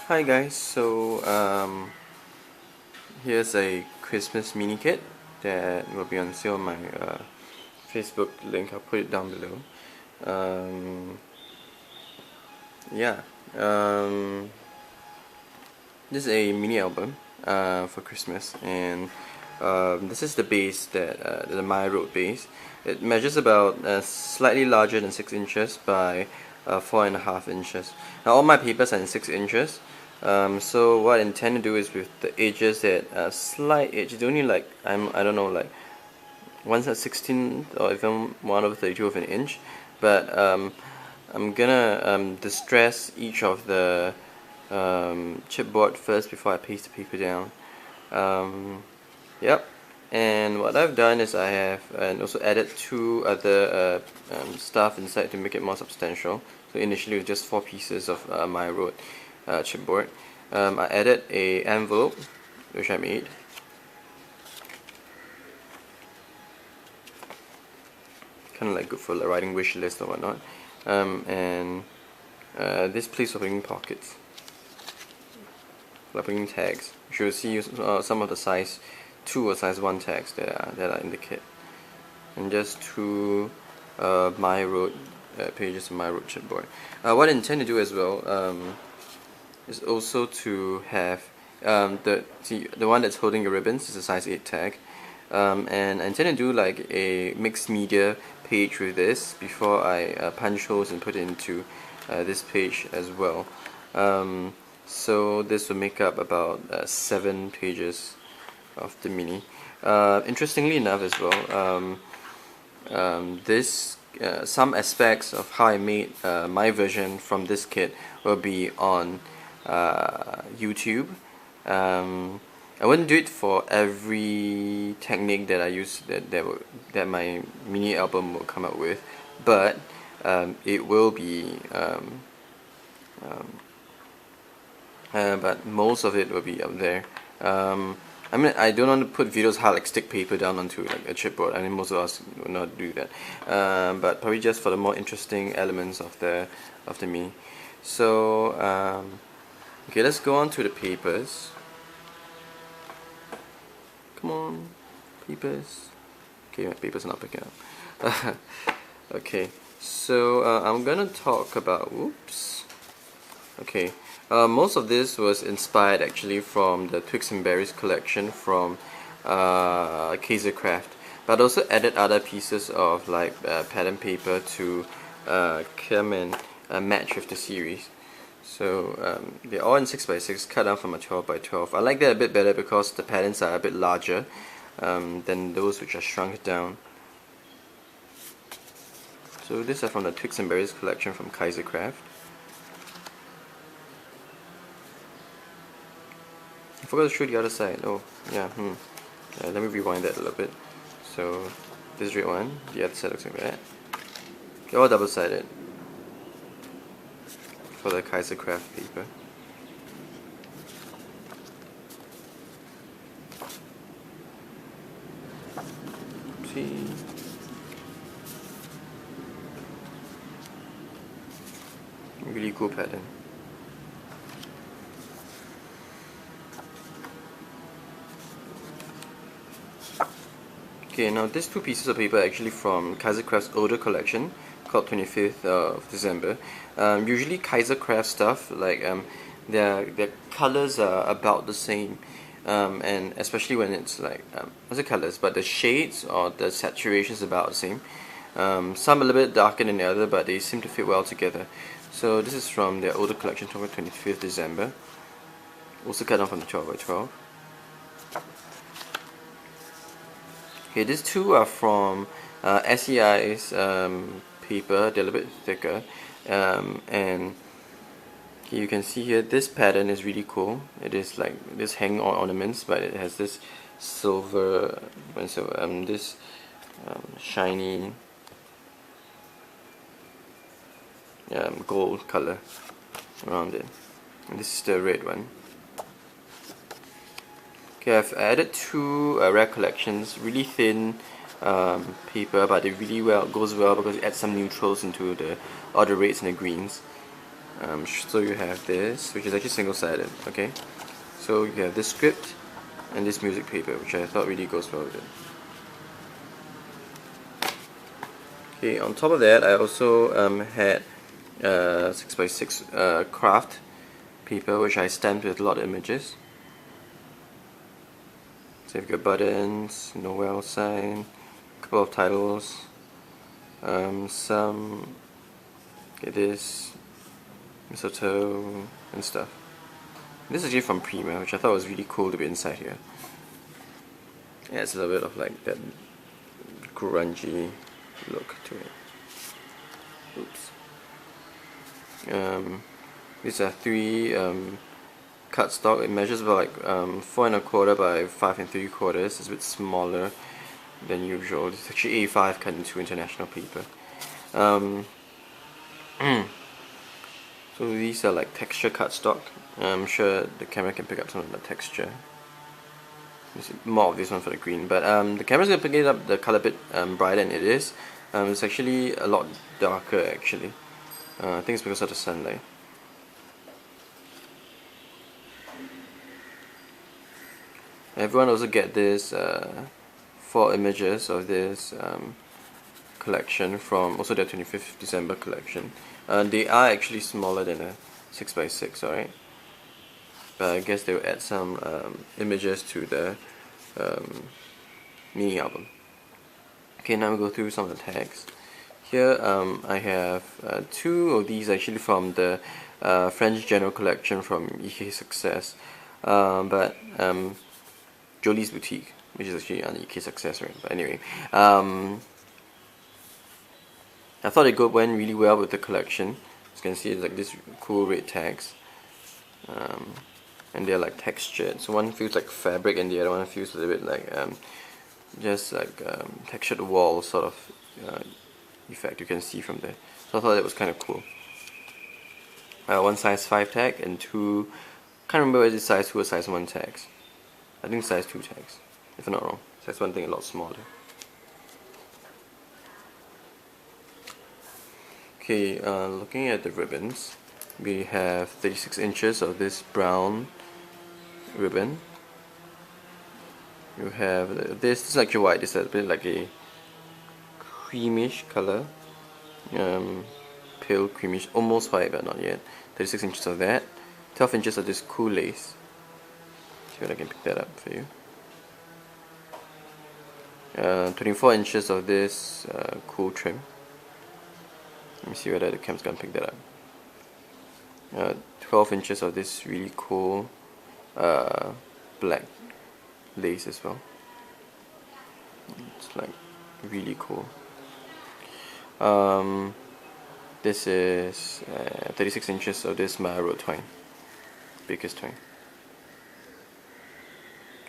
Hi guys, here's a Christmas mini kit that will be on sale on my Facebook link. I'll put it down below. Um, yeah, um, this is a mini album for Christmas, and this is the base the My Road base. It measures about slightly larger than 6 inches by 4.5 inches. Now all my papers are in 6 inches. So what I intend to do is with the edges at a slight edge, it's only like I don't know, like 1/16 or even 1/32 of an inch, but I'm gonna distress each of the chipboard first before I paste the paper down. Yep. And what I've done is I have also added two other stuff inside to make it more substantial. So initially it was just 4 pieces of My Road chipboard. I added a envelope which I made. Kind of like good for the writing wish list or whatnot. And this place for putting pockets, for putting tags. You should see some of the size 2 or size 1 tags that are in the kit, and just two My Road pages of My Road chipboard. What I intend to do as well is also to have the one that's holding the ribbons is a size 8 tag, and I intend to do like a mixed media page with this before I punch holes and put it into this page as well. So this will make up about 7 pages of the mini. Interestingly enough as well, some aspects of how I made my version from this kit will be on YouTube. I wouldn't do it for every technique that I use that my mini album will come up with, but it will be but most of it will be up there. I mean, I don't want to put videos how like stick paper down onto like a chipboard. I mean, most of us will not do that. But probably just for the more interesting elements of the mini. So okay, let's go on to the papers. Come on, papers. Okay, my papers are not picking up. Okay, so I'm gonna talk about. Oops. Okay. Most of this was inspired actually from the Twigs and Berries collection from Craft, but also added other pieces of like pattern paper to come and match with the series. So they're all in 6x6, cut down from a 12x12. I like that a bit better because the patterns are a bit larger than those which are shrunk down. So these are from the Twigs and Berries collection from Craft. I forgot to show the other side. Oh, yeah, let me rewind that a little bit. So, this red one, the other side looks like that. They're all double-sided for the Craft paper. See? Really cool pattern. Okay, now these 2 pieces of paper are actually from Craft's older collection called 25th of December. Usually Craft stuff, like their colors are about the same, and especially when it's like what's the colors, but the shades or the saturation is about the same. Some a little bit darker than the other, but they seem to fit well together. So this is from their older collection from 25th December. Also cut down from the 12x12. Okay, these 2 are from SEI's paper. They're a little bit thicker, and you can see here this pattern is really cool. It is like this hanging ornaments, but it has this silver, this shiny gold color around it. And this is the red one. Okay, I've added 2 rare collections, really thin paper, but it really goes well because it adds some neutrals into all the reds and the greens. So you have this, which is actually single-sided. Okay, so you have this script and this music paper, which I thought really goes well with it. Okay, on top of that, I also had 6x6 craft paper, which I stamped with a lot of images. So you've got buttons, Noel sign, a couple of titles, some, get this, mistletoe and stuff. This is actually from Prima, which I thought was really cool to be inside here. Yeah, it's a little bit of like that grungy look to it. Oops. These are 3 cardstock. It measures about like 4 1/4 by 5 3/4. It's a bit smaller than usual. It's actually A5 cut into international paper. So these are like texture cardstock. I'm sure the camera can pick up some of the texture. There's more of this one for the green, but the camera's gonna pick it up the color a bit brighter than it is. It's actually a lot darker actually. I think it's because of the sunlight. Everyone also get this 4 images of this collection from also their 25th December collection. They are actually smaller than a 6x6, alright? But I guess they will add some images to the mini album. Okay, now we'll go through some of the tags. Here I have 2 of these actually from the French General Collection from EK Success, but Jolie's Boutique, which is actually an EK Success, right? But anyway, I thought it went really well with the collection. As you can see, it's like this cool red tags, and they're like textured. So one feels like fabric, and the other one feels a little bit like just like textured wall sort of effect you can see from there. So I thought that was kind of cool. 1 size 5 tag and 2, can't remember whether it's size 2 or size 1 tags. I think size 2 tags, if I'm not wrong. Size 1 thing a lot smaller. Okay, looking at the ribbons, we have 36 inches of this brown ribbon. You have this is actually white. This is a bit like a creamish color, pale creamish, almost white but not yet. 36 inches of that. 12 inches of this cool lace. See if I can pick that up for you. 24 inches of this cool trim. Let me see whether the cam's gonna pick that up. 12 inches of this really cool black lace as well. It's like really cool. This is 36 inches of this Maya Road twine, biggest twine.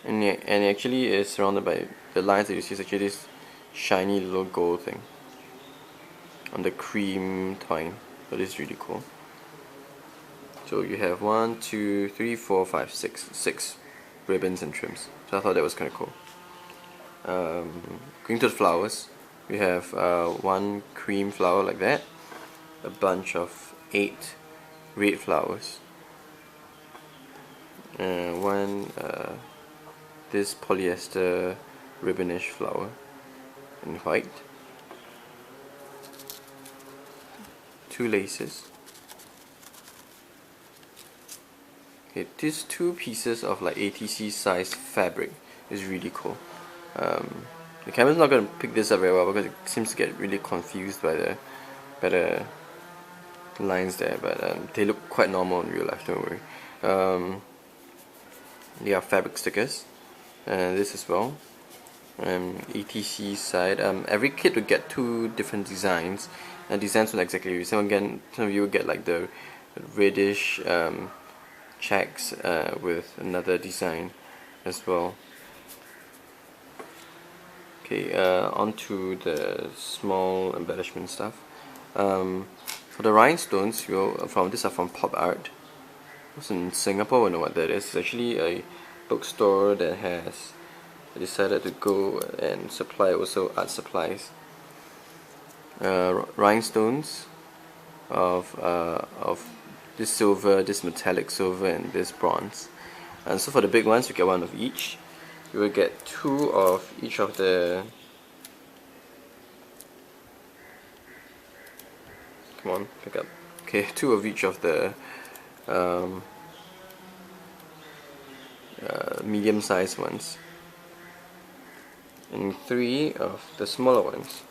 And it actually is surrounded by the lines that you see is actually this shiny little gold thing on the cream twine. So this is really cool. So you have 1, 2, 3, 4, 5, 6 ribbons and trims. So I thought that was kind of cool. Going to the flowers, we have 1 cream flower like that, a bunch of 8 red flowers, one this polyester ribbonish flower in white, 2 laces. Okay, these 2 pieces of like ATC size fabric is really cool. The camera's not going to pick this up very well because it seems to get really confused by the lines there, but they look quite normal in real life, don't worry. They are fabric stickers, and this as well. ETC side, every kit would get 2 different designs, and designs not exactly the same. Again, some of you would get like the reddish checks with another design as well. Okay, onto the small embellishment stuff. For the rhinestones, these are from Pop Art. It's in Singapore, I know what that is. It's actually a bookstore that has decided to go and supply also art supplies. Rhinestones of this silver, this metallic silver, and this bronze. And so for the big ones, you get one of each. You will get two of each of the. Come on, pick up. Okay, two of each of the medium-sized ones, and three of the smaller ones.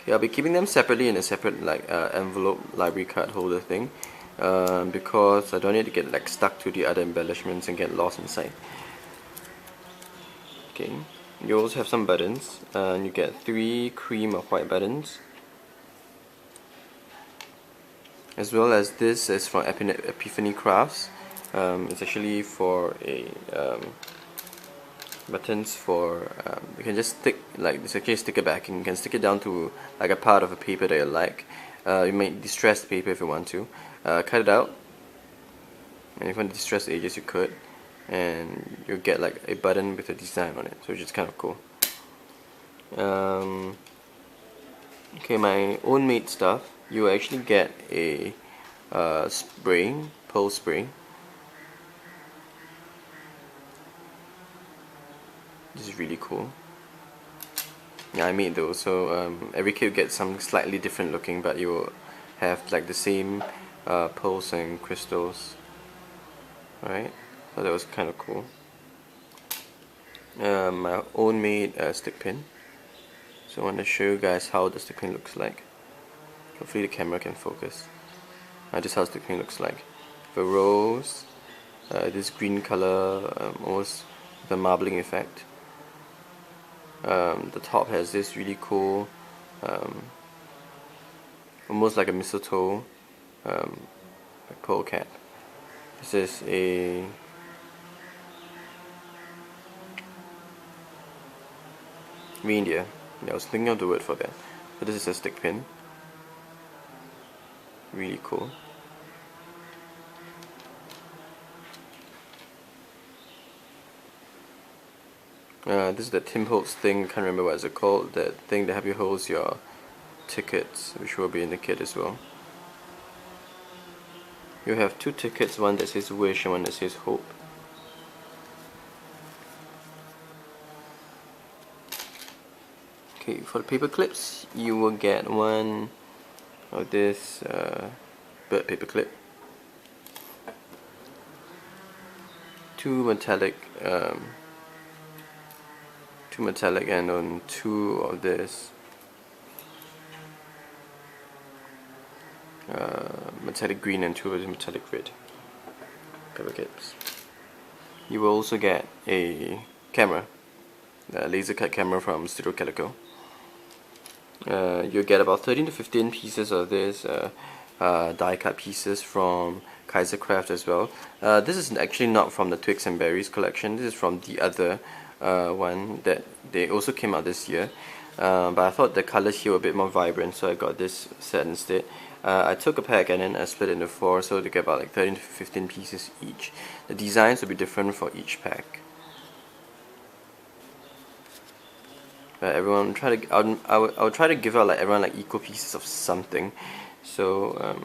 Okay, I'll be keeping them separately in a separate envelope library card holder thing, because I don't need to get like stuck to the other embellishments and get lost inside. Okay, you also have some buttons, and you get 3 cream or white buttons, as well as this is from Epiphany Crafts. It's actually for a buttons for you can just stick like this. Actually, sticker backing. You can stick it down to like a part of a paper that you like. You may distress the paper if you want to. Cut it out, and if you want to distress the edges, you could, and you'll get like a button with a design on it, so which is kind of cool. Okay, my own made stuff. You actually get a spray, pearl spray. This is really cool. Yeah, I made those, so every kit will get something slightly different looking, but you will have like the same pearls and crystals. Alright, so that was kind of cool. My own made stick pin. So I want to show you guys how the stick pin looks like. Hopefully the camera can focus. This is how the stick pin looks like. The rose, this green color, almost the marbling effect. The top has this really cool, almost like a mistletoe, like pearl cap. This is a reindeer. Yeah, I was thinking of the word for that. But this is a stick pin. Really cool. This is the Tim Holtz thing. Can't remember what it's called. That thing that helps you hold your tickets, which will be in the kit as well. You have 2 tickets, one that says wish and one that says hope. Okay, for the paper clips, you will get one of this bird paper clip, 2 metallic, and then 2 of this metallic green and 2 of the metallic red paper clips. You will also get a camera, a laser cut camera from Studio Calico. You'll get about 13 to 15 pieces of this die cut pieces from Kaisercraft as well. This is actually not from the Twigs and Berries collection. This is from the other one that they also came out this year. But I thought the colors here were a bit more vibrant, so I got this set instead. I took a pack and then I split it into 4, so to get about like 13 to 15 pieces each. The designs will be different for each pack. Everyone try to. I'll try to give out like everyone like equal pieces of something, so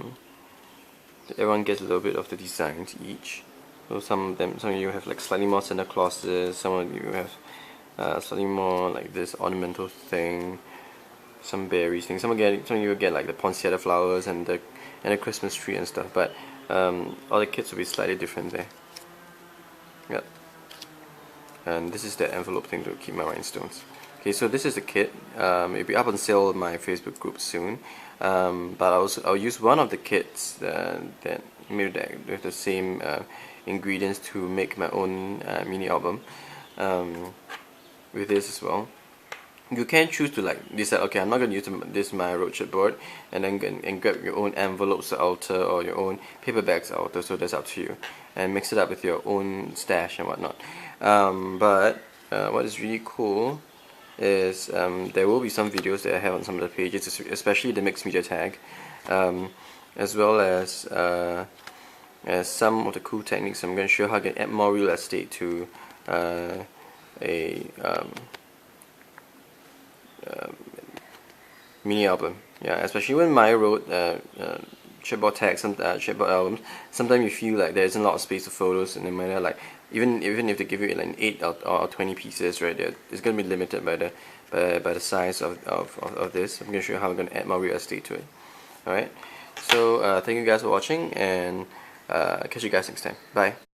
everyone gets a little bit of the designs each. So some of you have like slightly more Santa Clauses. Some of you have slightly more like this ornamental thing, some berries things. Some of you will get like the poinsettia flowers and the Christmas tree and stuff. But all the kits will be slightly different there. Yep. And this is the envelope thing to keep my rhinestones. Okay, so this is the kit. It'll be up on sale in my Facebook group soon. But I'll use one of the kits that made with the same ingredients to make my own mini album with this as well. You can choose to like decide, okay, I'm not going to use this my road trip board, and then grab your own envelopes to alter or your own paper bags to alter. So that's up to you, and mix it up with your own stash and whatnot. But what is really cool is there will be some videos that I have on some of the pages, especially the mixed media tag, as well as some of the cool techniques. I'm going to show how I can add more real estate to a mini album. Yeah, especially when Maya wrote chipboard tags, some chipboard albums, sometimes you feel like there isn't a lot of space for photos, and no matter like even if they give you like 8 or 20 pieces, right? It's gonna be limited by the size of this. I'm gonna show you how I'm gonna add more real estate to it. All right. So thank you guys for watching, and catch you guys next time. Bye.